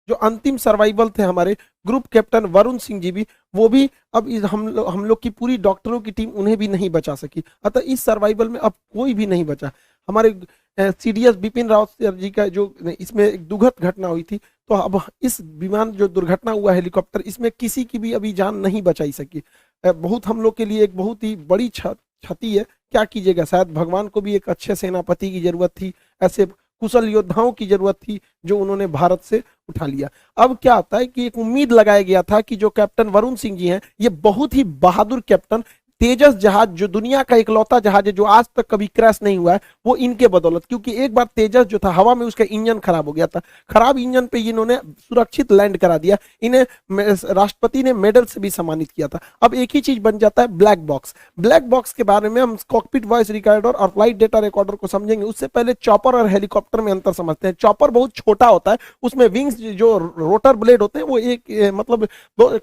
जो अंतिम सर्वाइवल थे हमारे ग्रुप कैप्टन वरुण सिंह जी भी, वो भी अब हम लोग की पूरी डॉक्टरों की टीम उन्हें भी नहीं बचा सकी। अतः इस सर्वाइवल में अब कोई भी नहीं बचा। हमारे सीडीएस बिपिन रावत सर जी का जो इसमें एक दुखद घटना हुई थी, तो अब इस विमान जो दुर्घटना हुआ हेलीकॉप्टर, इसमें किसी की भी अभी जान नहीं बचाई सकी। बहुत हम लोग के लिए एक बहुत ही बड़ी क्षति है। क्या कीजिएगा, शायद भगवान को भी एक अच्छे सेनापति की जरूरत थी, ऐसे कुशल योद्धाओं की जरूरत थी जो उन्होंने भारत से उठा लिया। अब क्या होता है कि एक उम्मीद लगाया गया था कि जो कैप्टन वरुण सिंह जी हैं, ये बहुत ही बहादुर कैप्टन, तेजस जहाज जो दुनिया का इकलौता जहाज है जो आज तक कभी क्रैश नहीं हुआ है, वो इनके बदौलत, क्योंकि एक बार तेजस जो था हवा में उसका इंजन खराब हो गया था, खराब इंजन पे इन्होंने सुरक्षित लैंड करा दिया। इन्हें राष्ट्रपति ने मेडल से भी सम्मानित किया था। अब एक ही चीज बन जाता है ब्लैक बॉक्स। ब्लैक बॉक्स के बारे में हम कॉकपिट वॉइस रिकॉर्डर और फ्लाइट डेटा रिकॉर्डर को समझेंगे, उससे पहले चॉपर और हेलीकॉप्टर में अंतर समझते हैं। चॉपर बहुत छोटा होता है, उसमें विंग्स जो रोटर ब्लेड होते हैं वो एक मतलब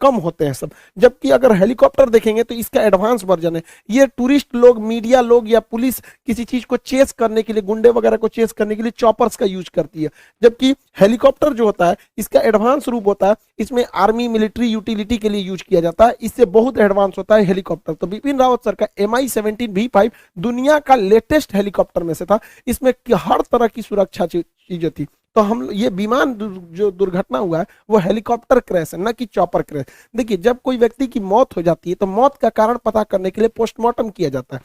कम होते हैं सब, जबकि अगर हेलीकॉप्टर देखेंगे तो इसका एडवांस वर्जन है। ये टूरिस्ट लोग, मीडिया लोग या पुलिस किसी चीज को चेस करने के लिए, गुंडे वगैरह को चेस करने के लिए चॉपर्स का यूज करती है, जबकि हेलीकॉप्टर जो होता है इसका एडवांस रूप होता है, इसमें आर्मी मिलिट्री यूटिलिटी के लिए यूज किया जाता है, इससे बहुत एडवांस होता है हेलीकॉप्टर। तो बिपिन रावत सर का MI-17V5 दुनिया का लेटेस्ट हेलीकॉप्टर में से था। इसमें हर तरह की सुरक्षा चीजें थी। तो हम ये विमान जो दुर्घटना हुआ है वो हेलीकॉप्टर क्रैश है, ना कि चॉपर क्रैश। देखिए, जब कोई व्यक्ति की मौत हो जाती है तो मौत का कारण पता करने के लिए पोस्टमार्टम किया जाता है।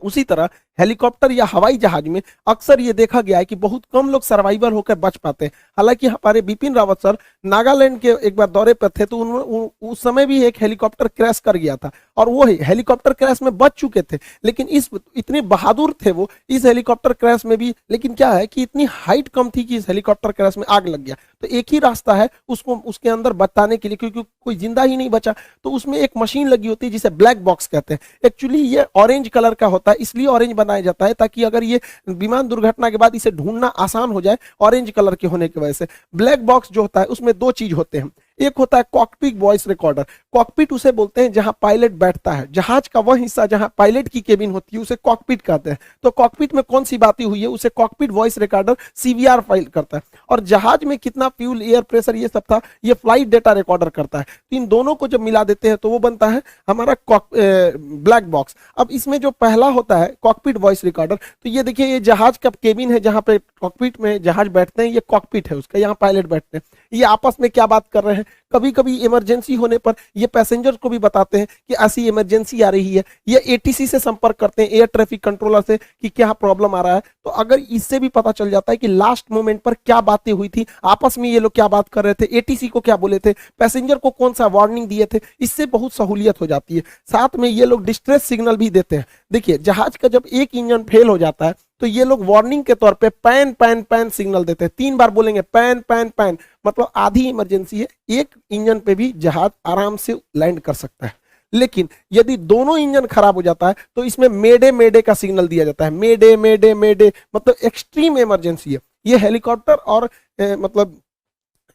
उसी तरह हेलीकॉप्टर या हवाई जहाज में अक्सर ये देखा गया है कि बहुत कम लोग सर्वाइवर होकर बच पाते हैं। हालांकि हमारे बिपिन रावत सर नागालैंड के एक बार दौरे पर थे, तो उस समय भी एक हेलीकॉप्टर क्रैश कर गया था और वो हेलीकॉप्टर क्रैश में बच चुके थे, लेकिन इतने बहादुर थे वो इस हेलीकॉप्टर क्रैश में भी। लेकिन क्या है कि इतनी हाइट कम थी कि इस हेलीकॉप्टर क्रैश में आग लग गया। तो एक ही रास्ता है उसको उसके अंदर बताने के लिए, क्योंकि कोई जिंदा ही नहीं बचा। तो उसमें एक मशीन लगी होती है जिसे ब्लैक बॉक्स कहते हैं। एक्चुअली ये ऑरेंज कलर का होता है, इसलिए ऑरेंज बनाया जाता है ताकि अगर ये विमान दुर्घटना के बाद इसे ढूंढना आसान हो जाए, ऑरेंज कलर के होने की वजह से। ब्लैक बॉक्स जो होता है उसमें दो चीज होते हैं, एक होता है कॉकपिट वॉइस रिकॉर्डर। कॉकपिट उसे बोलते हैं जहां पायलट बैठता है, जहाज का वह हिस्सा जहां पायलट की केबिन होती है उसे कॉकपिट कहते हैं। तो कॉकपिट में कौन सी बातें हुई है उसे cockpit voice recorder CVR file करता है। और जहाज में कितना फ्यूल, एयर प्रेशर, ये सब था, ये फ्लाइट डेटा रिकॉर्डर करता है। तो इन दोनों को जब मिला देते हैं तो वो बनता है हमारा ब्लैक बॉक्स। अब इसमें जो पहला होता है कॉकपिट वॉइस रिकॉर्डर, तो ये देखिए, ये जहाज का केबिन है जहां पे कॉकपिट में जहाज बैठते हैं, ये कॉकपिट है उसका, यहाँ पायलट बैठते हैं। ये आपस में क्या बात कर रहे हैं, कभी कभी इमरजेंसी होने पर ये पैसेंजर को भी बताते हैं कि ऐसी इमरजेंसी आ रही है। ये ATC से संपर्क करते हैं, एयर ट्रैफिक कंट्रोलर से, कि क्या प्रॉब्लम आ रहा है। तो अगर इससे भी पता चल जाता है कि लास्ट मोमेंट पर क्या बातें हुई थी, आपस में ये लोग क्या बात कर रहे थे, ATC को क्या बोले थे, पैसेंजर को कौन सा वार्निंग दिए थे, इससे बहुत सहूलियत हो जाती है। साथ में ये लोग डिस्ट्रेस सिग्नल भी देते हैं। देखिए, जहाज का जब एक इंजन फेल हो जाता है तो ये लोग वार्निंग के तौर पे पैन पैन पैन सिग्नल देते हैं। 3 बार बोलेंगे पैन पैन पैन, मतलब आधी इमरजेंसी है, एक इंजन पे भी जहाज आराम से लैंड कर सकता है। लेकिन यदि दोनों इंजन खराब हो जाता है तो इसमें मेडे मेडे का सिग्नल दिया जाता है। मेडे मेडे मेडे मतलब एक्सट्रीम इमरजेंसी है। ये हेलीकॉप्टर और मतलब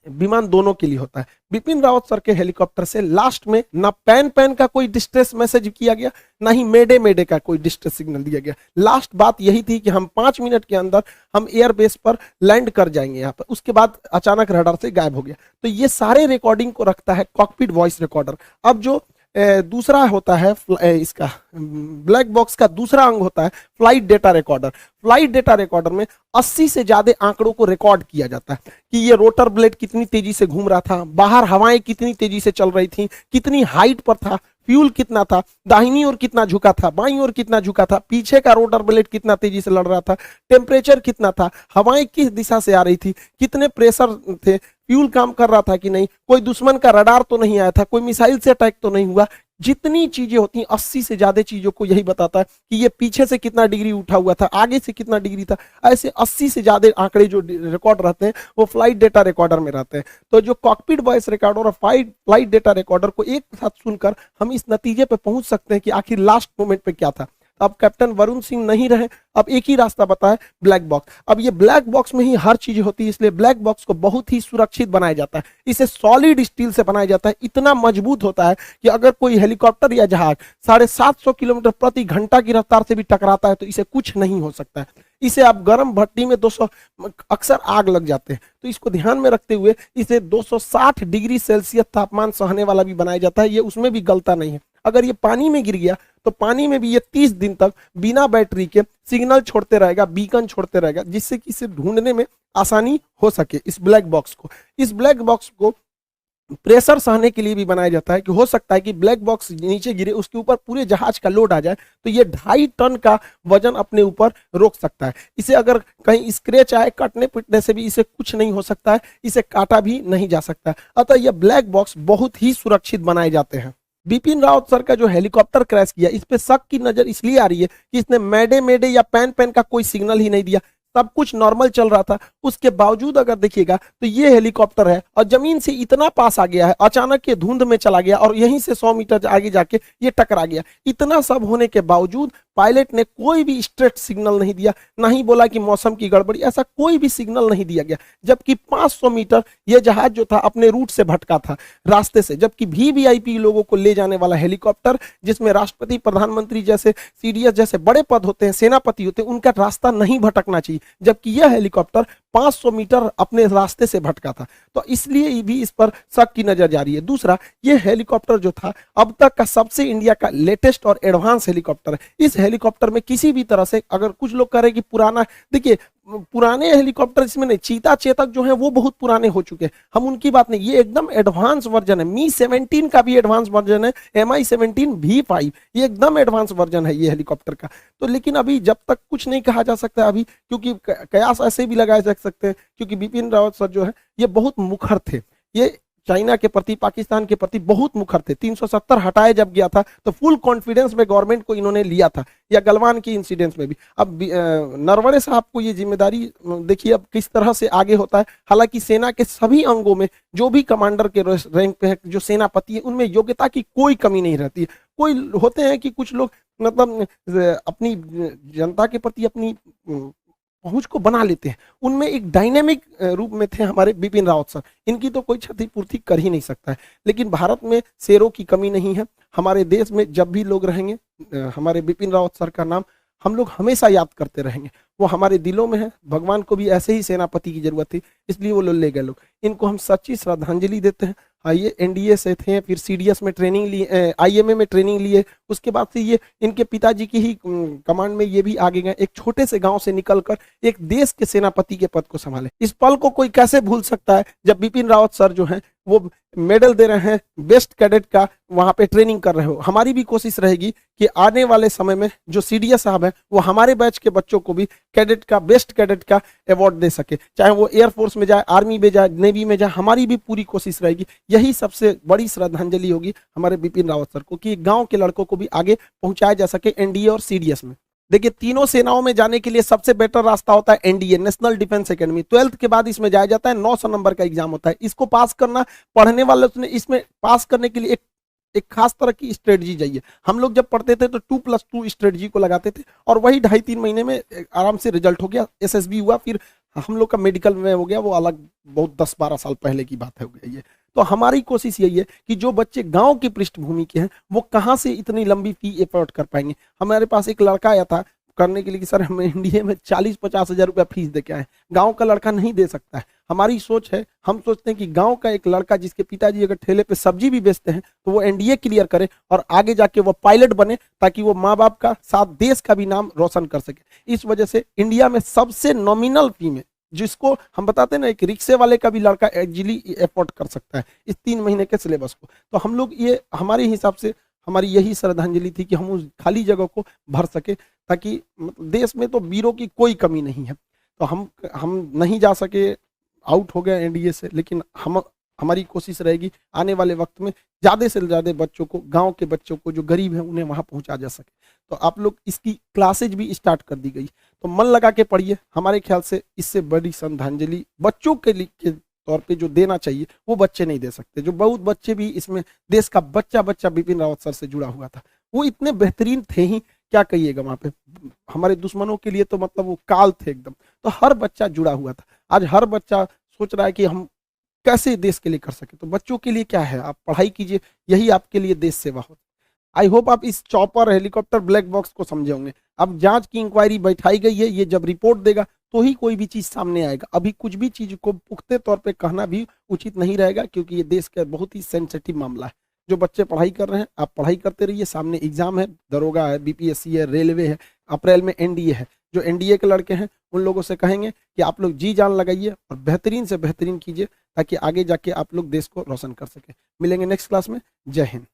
विमान दोनों के लिए होता है। बिपिन रावत सर के हेलीकॉप्टर से लास्ट में ना पैन पैन का कोई डिस्ट्रेस मैसेज किया गया, ना ही मेडे मेडे का कोई डिस्ट्रेस सिग्नल दिया गया। लास्ट बात यही थी कि हम 5 मिनट के अंदर हम एयरबेस पर लैंड कर जाएंगे यहाँ पर। उसके बाद अचानक रडार से गायब हो गया। तो ये सारे रिकॉर्डिंग को रखता है कॉकपिट वॉइस रिकॉर्डर। अब जो दूसरा होता है इसका ब्लैक बॉक्स का दूसरा अंग होता है flight data recorder. Flight data recorder में 80 से ज्यादा आंकड़ों को रिकॉर्ड किया जाता है कि ये रोटर ब्लेड कितनी तेजी से घूम रहा था, बाहर हवाएं कितनी तेजी से चल रही थी, कितनी हाइट पर था, फ्यूल कितना था, दाहिनी ओर कितना झुका था, बाईं ओर कितना झुका था, पीछे का रोटर ब्लेड कितना तेजी से लड़ रहा था, टेम्परेचर कितना था, हवाएं किस दिशा से आ रही थी, कितने प्रेशर थे, फ्यूल काम कर रहा था कि नहीं, कोई दुश्मन का रडार तो नहीं आया था, कोई मिसाइल से अटैक तो नहीं हुआ। जितनी चीजें होती हैं 80 से ज्यादा चीजों को यही बताता है कि ये पीछे से कितना डिग्री उठा हुआ था, आगे से कितना डिग्री था। ऐसे 80 से ज्यादा आंकड़े जो रिकॉर्ड रहते हैं वो फ्लाइट डेटा रिकॉर्डर में रहते हैं। तो जो कॉकपिट वॉइस रिकॉर्डर और फ्लाइट डेटा रिकॉर्डर को एक साथ सुनकर हम इस नतीजे पे पहुंच सकते हैं कि आखिर लास्ट मोमेंट पे क्या था। अब कैप्टन वरुण सिंह नहीं रहे, अब एक ही रास्ता बता है, ब्लैक बॉक्स। अब ये ब्लैक बॉक्स में ही हर चीज होती है, इसलिए ब्लैक बॉक्स को बहुत ही सुरक्षित बनाया जाता है। इसे सॉलिड स्टील से बनाया जाता है, इतना मजबूत होता है कि अगर कोई हेलीकॉप्टर या जहाज 750 किलोमीटर प्रति घंटा की रफ्तार से भी टकराता है तो इसे कुछ नहीं हो सकता है। इसे आप गर्म भट्टी में 200 अक्सर आग लग जाते हैं, तो इसको ध्यान में रखते हुए इसे 260 डिग्री सेल्सियस तापमान सहने वाला भी बनाया जाता है, ये उसमें भी गलता नहीं है। अगर ये पानी में गिर गया तो पानी में भी ये 30 दिन तक बिना बैटरी के सिग्नल छोड़ते रहेगा, बीकन छोड़ते रहेगा, जिससे कि इसे ढूंढने में आसानी हो सके। इस ब्लैक बॉक्स को प्रेशर सहने के लिए भी बनाया जाता है कि हो सकता है कि ब्लैक बॉक्स नीचे गिरे, उसके ऊपर पूरे जहाज का लोड आ जाए तो ये 2.5 टन का वजन अपने ऊपर रोक सकता है। इसे अगर कहीं स्क्रैच आए, कटने पिटने से भी इसे कुछ नहीं हो सकता है, इसे काटा भी नहीं जा सकता है। अतः यह ब्लैक बॉक्स बहुत ही सुरक्षित बनाए जाते हैं। बिपिन रावत सर का जो हेलीकॉप्टर क्रैश किया, इस पे शक की नजर इसलिए आ रही है कि इसने मैडे मैडे या पैन पैन का कोई सिग्नल ही नहीं दिया, सब कुछ नॉर्मल चल रहा था। उसके बावजूद अगर देखिएगा तो ये हेलीकॉप्टर है और जमीन से इतना पास आ गया है, अचानक ये धुंध में चला गया और यहीं से 100 मीटर आगे जाके ये टकरा गया। इतना सब होने के बावजूद पायलट ने कोई भी स्ट्रेट सिग्नल नहीं दिया, ना ही बोला कि मौसम की गड़बड़ी, ऐसा कोई भी सिग्नल नहीं दिया गया। जबकि 500 मीटर ये जहाज जो था अपने रूट से भटका था, रास्ते से, जबकि वीवीआईपी लोगों को ले जाने वाला हेलीकॉप्टर जिसमें राष्ट्रपति, प्रधानमंत्री जैसे, सीडीएस जैसे बड़े पद होते हैं, सेनापति होते हैं, उनका रास्ता नहीं भटकना चाहिए, जबकि यह हेलीकॉप्टर 500 मीटर अपने रास्ते से भटका था। तो इसलिए भी इस पर शक की नजर जा रही है। दूसरा, यह हेलीकॉप्टर जो था अब तक का सबसे इंडिया का लेटेस्ट और एडवांस हेलीकॉप्टर है। इस हेलीकॉप्टर में किसी भी तरह से, अगर कुछ लोग कह रहे कि पुराना, देखिए पुराने हेलीकॉप्टर इसमें नहीं, चीता चेतक जो है वो बहुत पुराने हो चुके हैं, हम उनकी बात नहीं, ये एकदम एडवांस वर्जन है। मी 17 का भी एडवांस वर्जन है, MI-17 V5, ये एकदम एडवांस वर्जन है ये हेलीकॉप्टर का। तो लेकिन अभी जब तक कुछ नहीं कहा जा सकता अभी, क्योंकि कयास ऐसे भी लगाए जा सकते हैं, क्योंकि बिपिन रावत सर जो है ये बहुत मुखर थे, ये चाइना के प्रति, पाकिस्तान के प्रति बहुत मुखर थे। 370 हटाए जब गया था तो फुल कॉन्फिडेंस में गवर्नमेंट को इन्होंने लिया था, या गलवान की इंसिडेंट में भी। अब नरवणे साहब को ये जिम्मेदारी देखिए अब किस तरह से आगे होता है। हालांकि सेना के सभी अंगों में जो भी कमांडर के रैंक पे है, जो सेनापति है, उनमें योग्यता की कोई कमी नहीं रहती है। कोई होते हैं कि कुछ लोग मतलब अपनी जनता के प्रति अपनी पहुंच को बना लेते हैं, उनमें एक डायनेमिक रूप में थे हमारे बिपिन रावत सर। इनकी तो कोई क्षतिपूर्ति कर ही नहीं सकता है। लेकिन भारत में शेरों की कमी नहीं है। हमारे देश में जब भी लोग रहेंगे, हमारे बिपिन रावत सर का नाम हम लोग हमेशा याद करते रहेंगे। वो हमारे दिलों में है। भगवान को भी ऐसे ही सेनापति की जरूरत थी, इसलिए वो ले गए लोग। इनको हम सच्ची श्रद्धांजलि देते हैं। ये एनडीए से थे, फिर सीडीएस में ट्रेनिंग लिए, आईएमए में ट्रेनिंग लिए, उसके बाद से ये इनके पिताजी की ही कमांड में ये भी आगे गए, एक छोटे से गांव से निकलकर एक देश के सेनापति के पद को संभाले। इस पल को कोई कैसे भूल सकता है जब बिपिन रावत सर जो है वो मेडल दे रहे हैं, बेस्ट कैडेट का वहां पे ट्रेनिंग कर रहे हो। हमारी भी कोशिश रहेगी कि आने वाले समय में जो सीडीएस साहब है वो हमारे बैच के बच्चों को भी कैडेट का, बेस्ट कैडेट का अवार्ड दे सके, चाहे वो एयरफोर्स में जाए, आर्मी में जाए, नेवी में जाए। हमारी भी पूरी कोशिश रहेगी। यही सबसे बड़ी श्रद्धांजलि होगी हमारे बिपिन रावत सर को, कि गांव के लड़कों को भी आगे पहुंचाया जा सके एनडीए और सीडीएस में। देखिए, तीनों सेनाओं में जाने के लिए सबसे बेटर रास्ता होता है NDA, national defence academy. 12th के बाद इसमें जाया जाता है, 900 नंबर का एग्जाम होता है। इसको पास करना, पढ़ने वाले ने इसमें पास करने के लिए एक खास तरह की स्ट्रेटजी चाहिए। हम लोग जब पढ़ते थे तो 2+2 स्ट्रेटजी को लगाते थे और वही 2.5-3 महीने में आराम से रिजल्ट हो गया। एसएसबी हुआ, फिर हम लोग का मेडिकल में हो गया, वो अलग बहुत 10-12 साल पहले की बात है हो गई है। तो हमारी कोशिश यही है कि जो बच्चे गांव की पृष्ठभूमि के हैं वो कहाँ से इतनी लंबी फी एफोर्ड कर पाएंगे। हमारे पास एक लड़का आया था करने के लिए कि सर हम इंडिया में 40-50 हज़ार रुपया फीस दे के आए। गांव का लड़का नहीं दे सकता है। हमारी सोच है, हम सोचते हैं कि गांव का एक लड़का जिसके पिताजी अगर ठेले पे सब्जी भी बेचते हैं तो वो एनडीए क्लियर करे और आगे जाके वो पायलट बने, ताकि वो माँ बाप का साथ देश का भी नाम रोशन कर सके। इस वजह से इंडिया में सबसे नॉमिनल फी में, जिसको हम बताते हैं ना, एक रिक्शे वाले का भी लड़का इजीली अफोर्ड कर सकता है इस 3 महीने के सिलेबस को। तो हम लोग ये, हमारे हिसाब से हमारी यही श्रद्धांजलि थी कि हम उस खाली जगह को भर सके, ताकि देश में तो वीरों की कोई कमी नहीं है। तो हम नहीं जा सके, आउट हो गए एनडीए से, लेकिन हमारी कोशिश रहेगी आने वाले वक्त में ज़्यादा से ज़्यादा बच्चों को, गांव के बच्चों को जो गरीब हैं उन्हें वहां पहुंचा जा सके। तो आप लोग, इसकी क्लासेज भी स्टार्ट कर दी गई, तो मन लगा के पढ़िए। हमारे ख्याल से इससे बड़ी श्रद्धांजलि बच्चों के तौर पे जो देना चाहिए वो बच्चे नहीं दे सकते। जो बहुत बच्चे भी इसमें, देश का बच्चा बिपिन रावत सर से जुड़ा हुआ था, वो इतने बेहतरीन थे ही क्या कहिएगा वहां पे, हमारे दुश्मनों के लिए तो मतलब वो काल थे एकदम। तो हर बच्चा जुड़ा हुआ था। आज हर बच्चा सोच रहा है कि हम कैसे देश के लिए कर सके। तो बच्चों के लिए क्या है, आप पढ़ाई कीजिए, यही आपके लिए देश सेवा हो। आई होप आप इस चॉपर हेलीकॉप्टर ब्लैक बॉक्स को समझे होंगे। अब जांच की इंक्वायरी बैठाई गई है, ये जब रिपोर्ट देगा तो ही कोई भी चीज सामने आएगा। अभी कुछ भी चीज को पुख्ते तौर पे कहना भी उचित नहीं रहेगा, क्योंकि ये देश का बहुत ही सेंसिटिव मामला है। जो बच्चे पढ़ाई कर रहे हैं, आप पढ़ाई करते रहिए, सामने एग्जाम है, दरोगा है, बीपीएससी है, रेलवे है, अप्रैल में एनडीए है। जो एनडीए के लड़के हैं उन लोगों से कहेंगे कि आप लोग जी जान लगाइए और बेहतरीन से बेहतरीन कीजिए, ताकि आगे जाके आप लोग देश को रोशन कर सके। मिलेंगे नेक्स्ट क्लास में। जय हिंद।